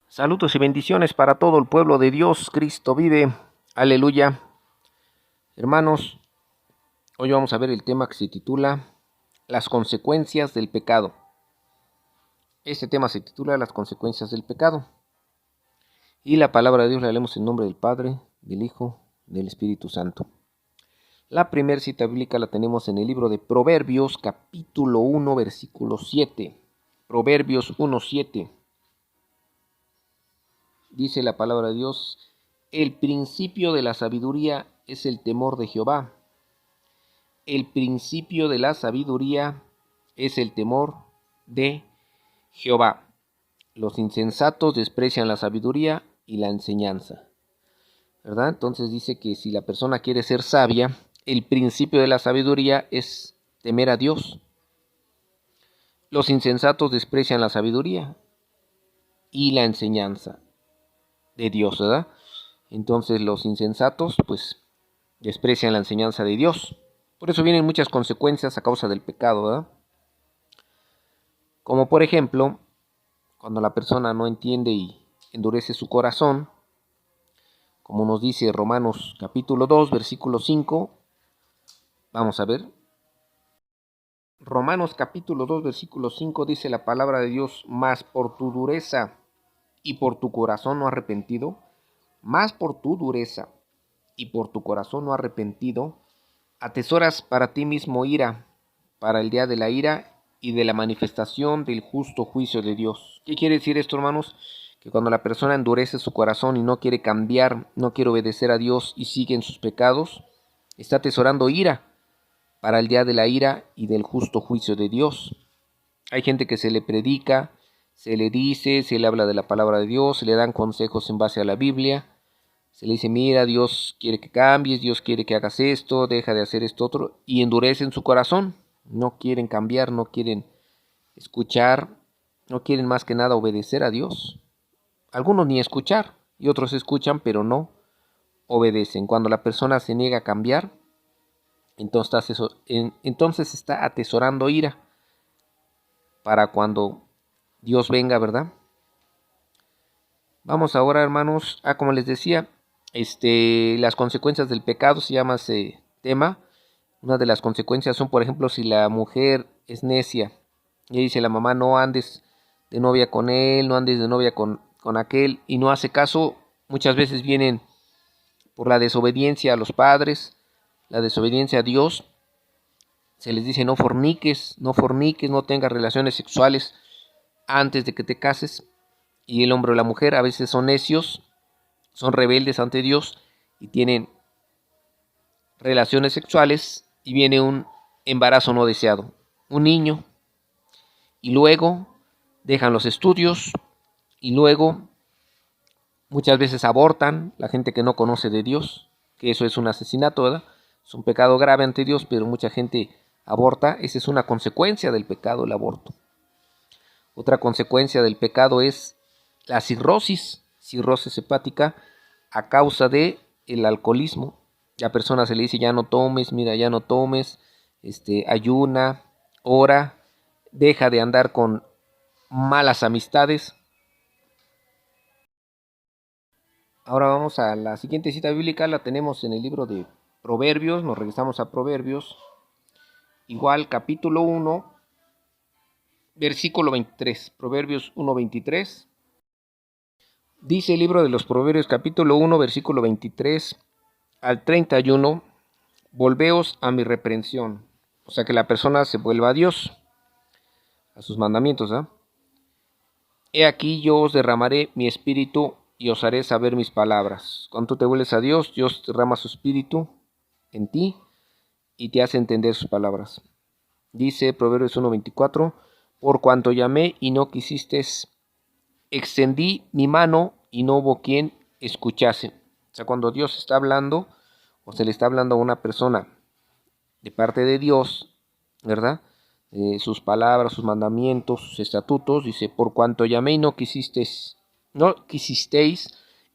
Saludos y bendiciones para todo el pueblo de Dios. Cristo vive. Aleluya. Hermanos, hoy vamos a ver el tema que se titula Las consecuencias del pecado. Este tema se titula Las consecuencias del pecado. Y la palabra de Dios la leemos en nombre del Padre, del Hijo, del Espíritu Santo. La primera cita bíblica la tenemos en el libro de Proverbios, capítulo 1, versículo 7. Proverbios 1:7. Dice la palabra de Dios: el principio de la sabiduría es el temor de Jehová. El principio de la sabiduría es el temor de Jehová. Los insensatos desprecian la sabiduría y la enseñanza, ¿verdad? Entonces dice que si la persona quiere ser sabia, el principio de la sabiduría es temer a Dios. Los insensatos desprecian la sabiduría y la enseñanza de Dios, ¿verdad? Entonces los insensatos pues desprecian la enseñanza de Dios. Por eso vienen muchas consecuencias a causa del pecado, ¿verdad? Como por ejemplo, cuando la persona no entiende y endurece su corazón, como nos dice Romanos capítulo 2, versículo 5, vamos a ver. Romanos capítulo 2, versículo 5 dice la palabra de Dios: mas por tu dureza y por tu corazón no arrepentido, más por tu dureza y por tu corazón no arrepentido, atesoras para ti mismo ira, para el día de la ira y de la manifestación del justo juicio de Dios. ¿Qué quiere decir esto, hermanos? Que cuando la persona endurece su corazón y no quiere cambiar, no quiere obedecer a Dios y sigue en sus pecados, está atesorando ira para el día de la ira y del justo juicio de Dios. Hay gente que se le predica, se le dice, se le habla de la palabra de Dios, se le dan consejos en base a la Biblia. Se le dice: mira, Dios quiere que cambies, Dios quiere que hagas esto, deja de hacer esto otro, y endurecen su corazón. No quieren cambiar, no quieren escuchar, no quieren más que nada obedecer a Dios. Algunos ni escuchar, y otros escuchan, pero no obedecen. Cuando la persona se niega a cambiar, entonces está atesorando ira para cuando Dios venga, ¿verdad? Vamos ahora, hermanos, como les decía, las consecuencias del pecado se llama ese tema. Una de las consecuencias son, por ejemplo, si la mujer es necia y dice la mamá: no andes de novia con él, no andes de novia con aquel, y no hace caso, muchas veces vienen por la desobediencia a los padres, la desobediencia a Dios. Se les dice: no forniques, no tengas relaciones sexuales antes de que te cases. Y el hombre o la mujer a veces son necios, son rebeldes ante Dios y tienen relaciones sexuales y viene un embarazo no deseado, un niño, y luego dejan los estudios y luego muchas veces abortan. La gente que no conoce de Dios, que eso es un asesinato, ¿verdad? Es un pecado grave ante Dios, pero mucha gente aborta. Esa es una consecuencia del pecado, el aborto. Otra consecuencia del pecado es la cirrosis hepática a causa de el alcoholismo. La persona se le dice: ya no tomes, mira, ya no tomes, ayuna, ora, deja de andar con malas amistades. Ahora vamos a la siguiente cita bíblica, la tenemos en el libro de Proverbios. Nos regresamos a Proverbios, igual capítulo 1, versículo 23. Proverbios 1:23. Dice el libro de los Proverbios capítulo 1, versículo 23 al 31: volveos a mi reprensión. O sea, que la persona se vuelva a Dios, a sus mandamientos, ¿eh? He aquí yo os derramaré mi espíritu y os haré saber mis palabras. Cuando tú te vuelves a Dios, Dios derrama su espíritu en ti y te hace entender sus palabras. Dice Proverbios 1:24: por cuanto llamé y no quisistes, extendí mi mano y no hubo quien escuchase. O sea, cuando Dios está hablando o se le está hablando a una persona de parte de Dios, ¿verdad? Sus palabras, sus mandamientos, sus estatutos, dice: por cuanto llamé y no quisisteis,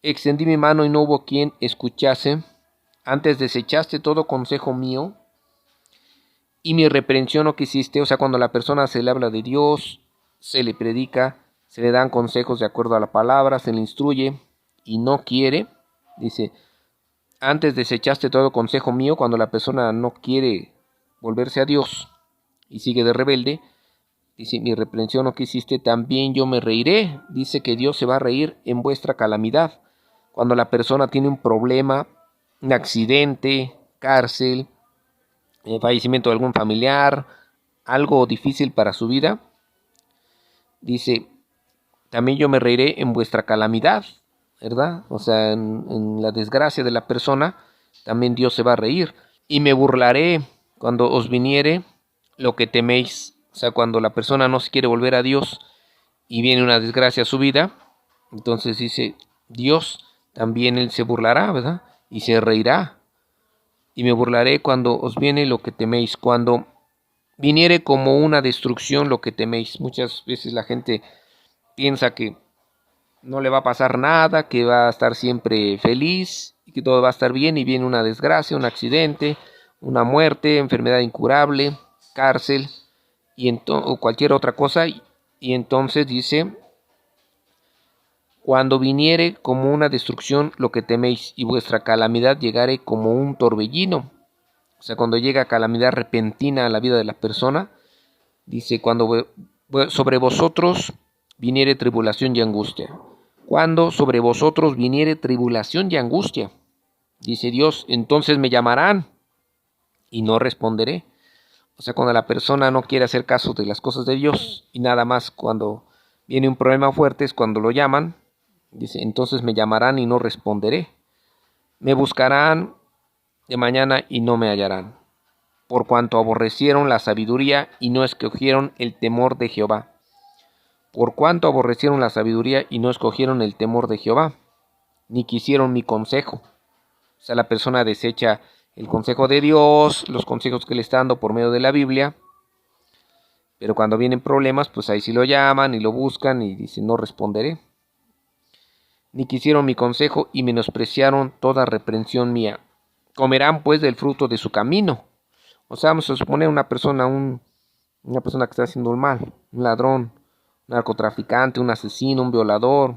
extendí mi mano y no hubo quien escuchase. Antes desechaste todo consejo mío y mi reprensión no quisiste. O sea, cuando la persona se le habla de Dios, se le predica, se le dan consejos de acuerdo a la palabra, se le instruye y no quiere. Dice, antes desechaste todo consejo mío. Cuando la persona no quiere volverse a Dios y sigue de rebelde, dice, mi reprensión no quisiste, también yo me reiré. Dice que Dios se va a reír en vuestra calamidad. Cuando la persona tiene un problema, un accidente, cárcel, fallecimiento de algún familiar, algo difícil para su vida, dice, también yo me reiré en vuestra calamidad, ¿verdad? O sea, en la desgracia de la persona, también Dios se va a reír. Y me burlaré cuando os viniere lo que teméis. O sea, cuando la persona no se quiere volver a Dios y viene una desgracia a su vida, entonces dice, Dios también Él se burlará, ¿verdad? Y se reirá. Y me burlaré cuando os viene lo que teméis, cuando viniere como una destrucción lo que teméis. Muchas veces la gente piensa que no le va a pasar nada, que va a estar siempre feliz y que todo va a estar bien, y viene una desgracia, un accidente, una muerte, enfermedad incurable, cárcel o cualquier otra cosa, y entonces dice, cuando viniere como una destrucción lo que teméis y vuestra calamidad llegare como un torbellino. O sea, cuando llega calamidad repentina a la vida de la persona, dice, cuando sobre vosotros viniere tribulación y angustia. Cuando sobre vosotros viniere tribulación y angustia, dice Dios, entonces me llamarán y no responderé. O sea, cuando la persona no quiere hacer caso de las cosas de Dios y nada más cuando viene un problema fuerte es cuando lo llaman, dice, entonces me llamarán y no responderé. Me buscarán de mañana y no me hallarán, por cuanto aborrecieron la sabiduría y no escogieron el temor de Jehová. Por cuanto aborrecieron la sabiduría y no escogieron el temor de Jehová, ni quisieron mi consejo. O sea, la persona desecha el consejo de Dios, los consejos que le está dando por medio de la Biblia, pero cuando vienen problemas, pues ahí sí lo llaman y lo buscan y dicen, no responderé. Ni quisieron mi consejo y menospreciaron toda reprensión mía. Comerán pues del fruto de su camino. O sea, vamos a suponer una persona que está haciendo el mal, un ladrón, un narcotraficante, un asesino, un violador,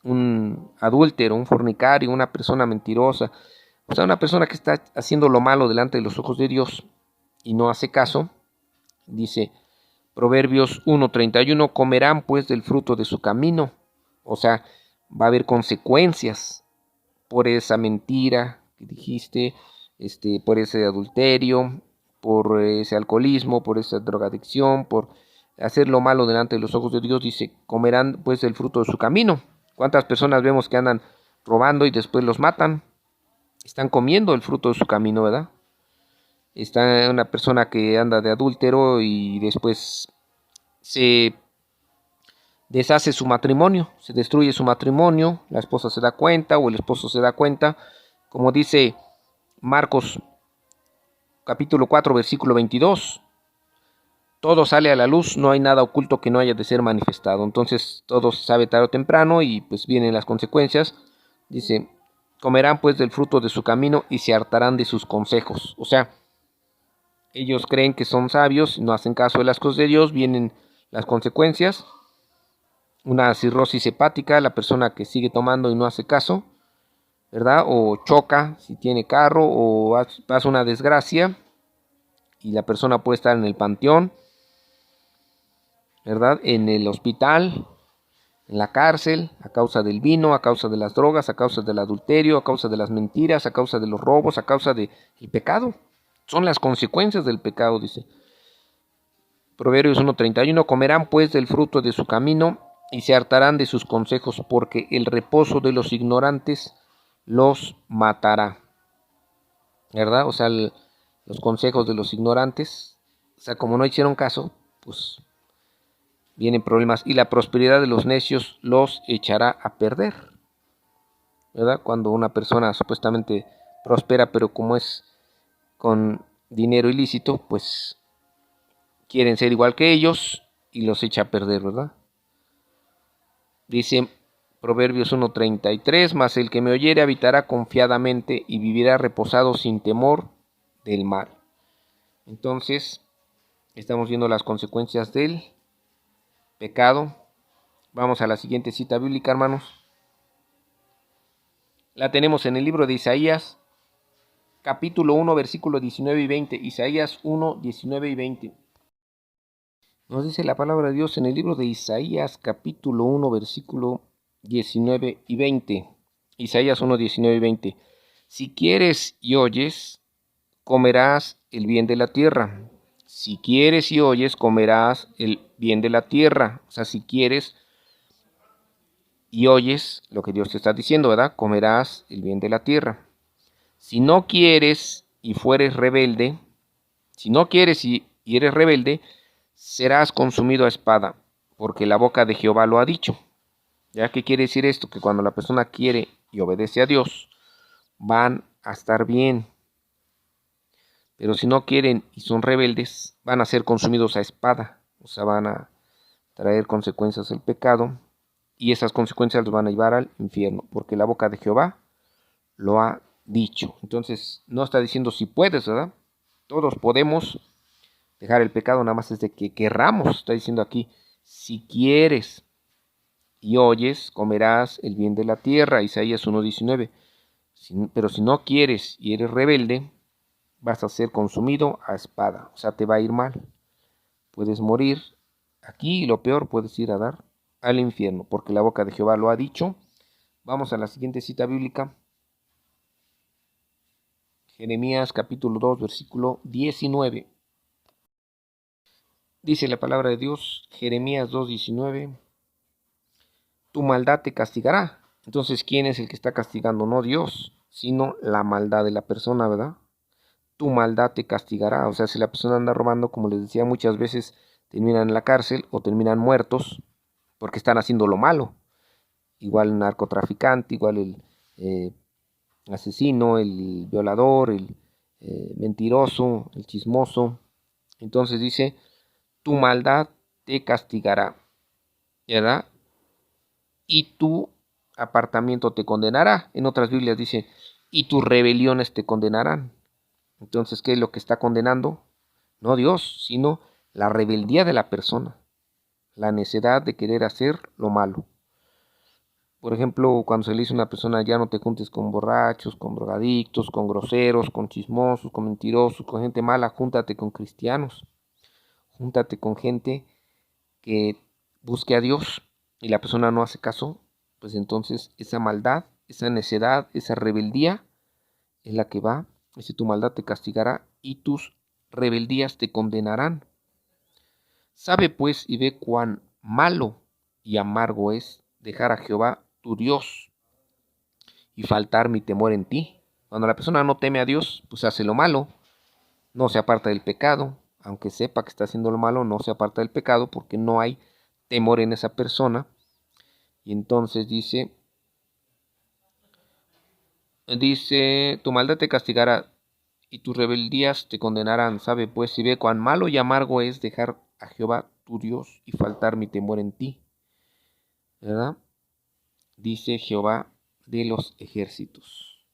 un adúltero, un fornicario, una persona mentirosa. O sea, una persona que está haciendo lo malo delante de los ojos de Dios y no hace caso. Dice Proverbios 1:31, comerán pues del fruto de su camino. O sea, va a haber consecuencias por esa mentira que dijiste, por ese adulterio, por ese alcoholismo, por esa drogadicción, por hacer lo malo delante de los ojos de Dios. Dice, comerán pues el fruto de su camino. ¿Cuántas personas vemos que andan robando y después los matan? Están comiendo el fruto de su camino, ¿verdad? Está una persona que anda de adúltero y después se deshace su matrimonio, se destruye su matrimonio, la esposa se da cuenta o el esposo se da cuenta, como dice Marcos capítulo 4 versículo 22, todo sale a la luz, no hay nada oculto que no haya de ser manifestado. Entonces todo se sabe tarde o temprano y pues vienen las consecuencias. Dice, comerán pues del fruto de su camino y se hartarán de sus consejos. O sea, ellos creen que son sabios, no hacen caso de las cosas de Dios, vienen las consecuencias. Una cirrosis hepática, la persona que sigue tomando y no hace caso, ¿verdad? O choca si tiene carro, o pasa una desgracia y la persona puede estar en el panteón, ¿verdad? En el hospital, en la cárcel, a causa del vino, a causa de las drogas, a causa del adulterio, a causa de las mentiras, a causa de los robos, a causa del pecado. Son las consecuencias del pecado, dice Proverbios 1:31, comerán pues del fruto de su camino y se hartarán de sus consejos, porque el reposo de los ignorantes los matará. ¿Verdad? O sea, los consejos de los ignorantes, o sea, como no hicieron caso, pues vienen problemas, y la prosperidad de los necios los echará a perder. ¿Verdad? Cuando una persona supuestamente prospera, pero como es con dinero ilícito, pues quieren ser igual que ellos y los echa a perder, ¿verdad? Dice Proverbios 1:33, mas el que me oyere habitará confiadamente y vivirá reposado sin temor del mal. Entonces, estamos viendo las consecuencias del pecado, Vamos a la siguiente cita bíblica, hermanos. La tenemos en el libro de Isaías, capítulo 1, versículo 19 y 20. Isaías 1, 19 y 20. Nos dice la palabra de Dios en el libro de Isaías, capítulo 1, versículo 19 y 20. Isaías 1, 19 y 20. Si quieres y oyes, comerás el bien de la tierra. Si quieres y oyes, comerás el bien de la tierra. O sea, si quieres y oyes lo que Dios te está diciendo, ¿verdad? Comerás el bien de la tierra. Si no quieres y fueres rebelde, si no quieres y eres rebelde, serás consumido a espada, porque la boca de Jehová lo ha dicho. ¿Ya qué quiere decir esto? Que cuando la persona quiere y obedece a Dios, van a estar bien. Pero si no quieren y son rebeldes, van a ser consumidos a espada. O sea, van a traer consecuencias del pecado. Y esas consecuencias los van a llevar al infierno, porque la boca de Jehová lo ha dicho. Entonces, no está diciendo si puedes, ¿verdad? Todos podemos dejar el pecado, nada más es de que querramos. Está diciendo aquí, si quieres y oyes, comerás el bien de la tierra. Isaías 1:19. Pero si no quieres y eres rebelde, vas a ser consumido a espada. O sea, te va a ir mal. Puedes morir aquí y lo peor, puedes ir a dar al infierno, porque la boca de Jehová lo ha dicho. Vamos a la siguiente cita bíblica. Jeremías capítulo 2, versículo 19. Dice la palabra de Dios, Jeremías 2:19, tu maldad te castigará. Entonces, ¿quién es el que está castigando? No Dios, sino la maldad de la persona, ¿verdad? Tu maldad te castigará. O sea, si la persona anda robando, como les decía, muchas veces terminan en la cárcel o terminan muertos porque están haciendo lo malo. Igual el narcotraficante, igual el asesino, el violador, el mentiroso, el chismoso. Entonces dice, tu maldad te castigará, ¿verdad? Y tu apartamiento te condenará. En otras Biblias dice, y tus rebeliones te condenarán. Entonces, ¿qué es lo que está condenando? No Dios, sino la rebeldía de la persona, la necedad de querer hacer lo malo. Por ejemplo, cuando se le dice a una persona, ya no te juntes con borrachos, con drogadictos, con groseros, con chismosos, con mentirosos, con gente mala, júntate con cristianos, júntate con gente que busque a Dios y la persona no hace caso, pues entonces esa maldad, esa necedad, esa rebeldía es la que va, dice tu maldad te castigará y tus rebeldías te condenarán. Sabe pues y ve cuán malo y amargo es dejar a Jehová tu Dios y faltar mi temor en ti. Cuando la persona no teme a Dios, pues hace lo malo, no se aparta del pecado, aunque sepa que está haciendo lo malo, no se aparta del pecado porque no hay temor en esa persona. Y entonces dice, tu maldad te castigará y tus rebeldías te condenarán. Sabe pues si ve cuán malo y amargo es dejar a Jehová tu Dios y faltar mi temor en ti, ¿verdad? Dice Jehová de los ejércitos.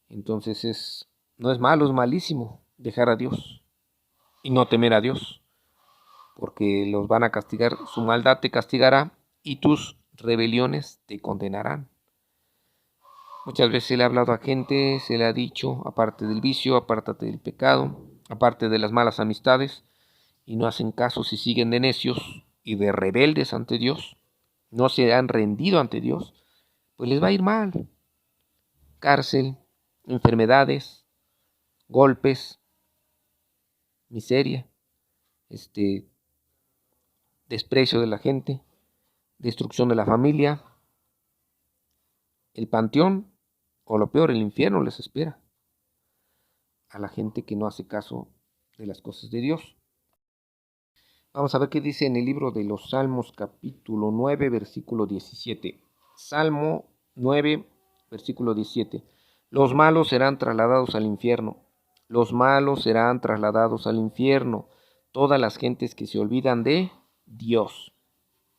Entonces no es malo, es malísimo dejar a Dios y no temer a Dios, porque los van a castigar, su maldad te castigará y tus rebeliones te condenarán. Muchas veces se le ha hablado a gente, se le ha dicho, aparte del vicio, apártate del pecado, aparte de las malas amistades, y no hacen caso, si siguen de necios y de rebeldes ante Dios, no se han rendido ante Dios, pues les va a ir mal. Cárcel, enfermedades, golpes, miseria, desprecio de la gente, destrucción de la familia, el panteón, o lo peor, el infierno les espera a la gente que no hace caso de las cosas de Dios. Vamos a ver qué dice en el libro de los Salmos, capítulo 9, versículo 17. Salmo 9, versículo 17. Los malos serán trasladados al infierno. Los malos serán trasladados al infierno. Todas las gentes que se olvidan de Dios.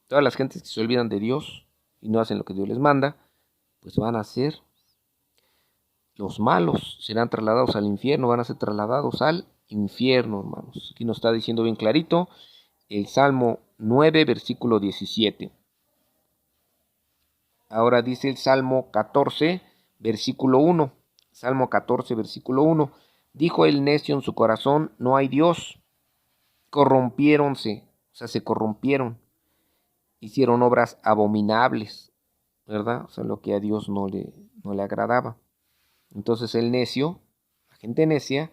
Todas las gentes que se olvidan de Dios y no hacen lo que Dios les manda, pues van a ser los malos. Serán trasladados al infierno, van a ser trasladados al infierno, hermanos. Aquí nos está diciendo bien clarito el Salmo 9, versículo 17. Ahora dice el Salmo 14, versículo 1. Salmo 14, versículo 1. Dijo el necio en su corazón, no hay Dios. Corrompiéronse, o sea, se corrompieron. Hicieron obras abominables, ¿verdad? O sea, lo que a Dios no le agradaba. Entonces el necio, la gente necia,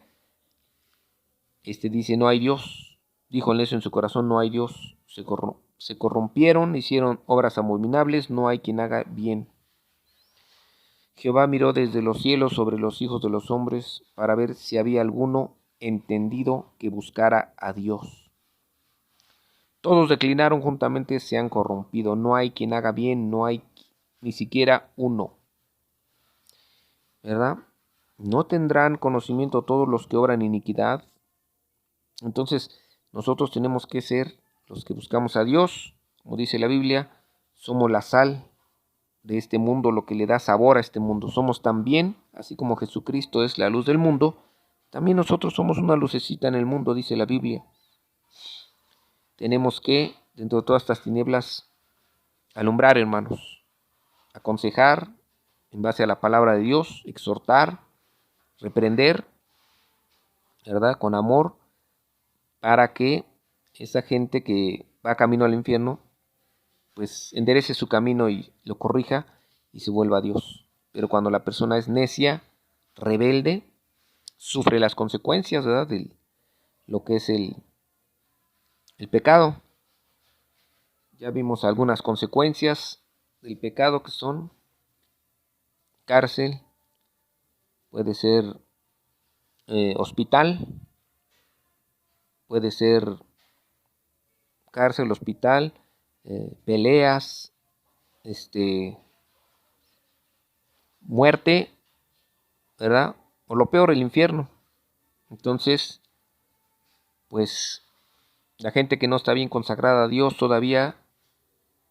dice, no hay Dios. Dijo el necio en su corazón, no hay Dios. Se corrompieron, hicieron obras abominables, no hay quien haga bien. Jehová miró desde los cielos sobre los hijos de los hombres para ver si había alguno entendido que buscara a Dios. Todos declinaron juntamente, se han corrompido. No hay quien haga bien, no hay ni siquiera uno. ¿Verdad? ¿No tendrán conocimiento todos los que obran iniquidad? Entonces, nosotros tenemos que ser los que buscamos a Dios. Como dice la Biblia, somos la sal de este mundo, lo que le da sabor a este mundo. Somos también, así como Jesucristo es la luz del mundo, también nosotros somos una lucecita en el mundo, dice la Biblia. Tenemos que, dentro de todas estas tinieblas, alumbrar, hermanos, aconsejar en base a la palabra de Dios, exhortar, reprender, ¿verdad? Con amor, para que esa gente que va camino al infierno, pues enderece su camino y lo corrija y se vuelva a Dios. Pero cuando la persona es necia, rebelde, sufre las consecuencias, ¿verdad? De lo que es el pecado. Ya vimos algunas consecuencias del pecado que son cárcel, puede ser hospital, puede ser cárcel, hospital, peleas, muerte, ¿verdad? O lo peor, el infierno. Entonces, pues la gente que no está bien consagrada a Dios todavía,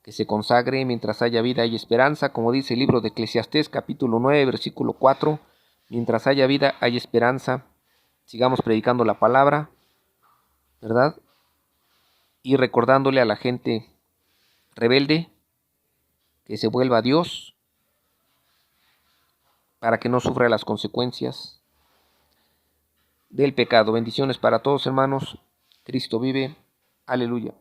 que se consagre mientras haya vida y esperanza, como dice el libro de Eclesiastés capítulo 9, versículo 4, mientras haya vida hay esperanza, sigamos predicando la palabra, ¿verdad? Y recordándole a la gente rebelde que se vuelva a Dios para que no sufra las consecuencias del pecado. Bendiciones para todos, hermanos. Cristo vive. Aleluya.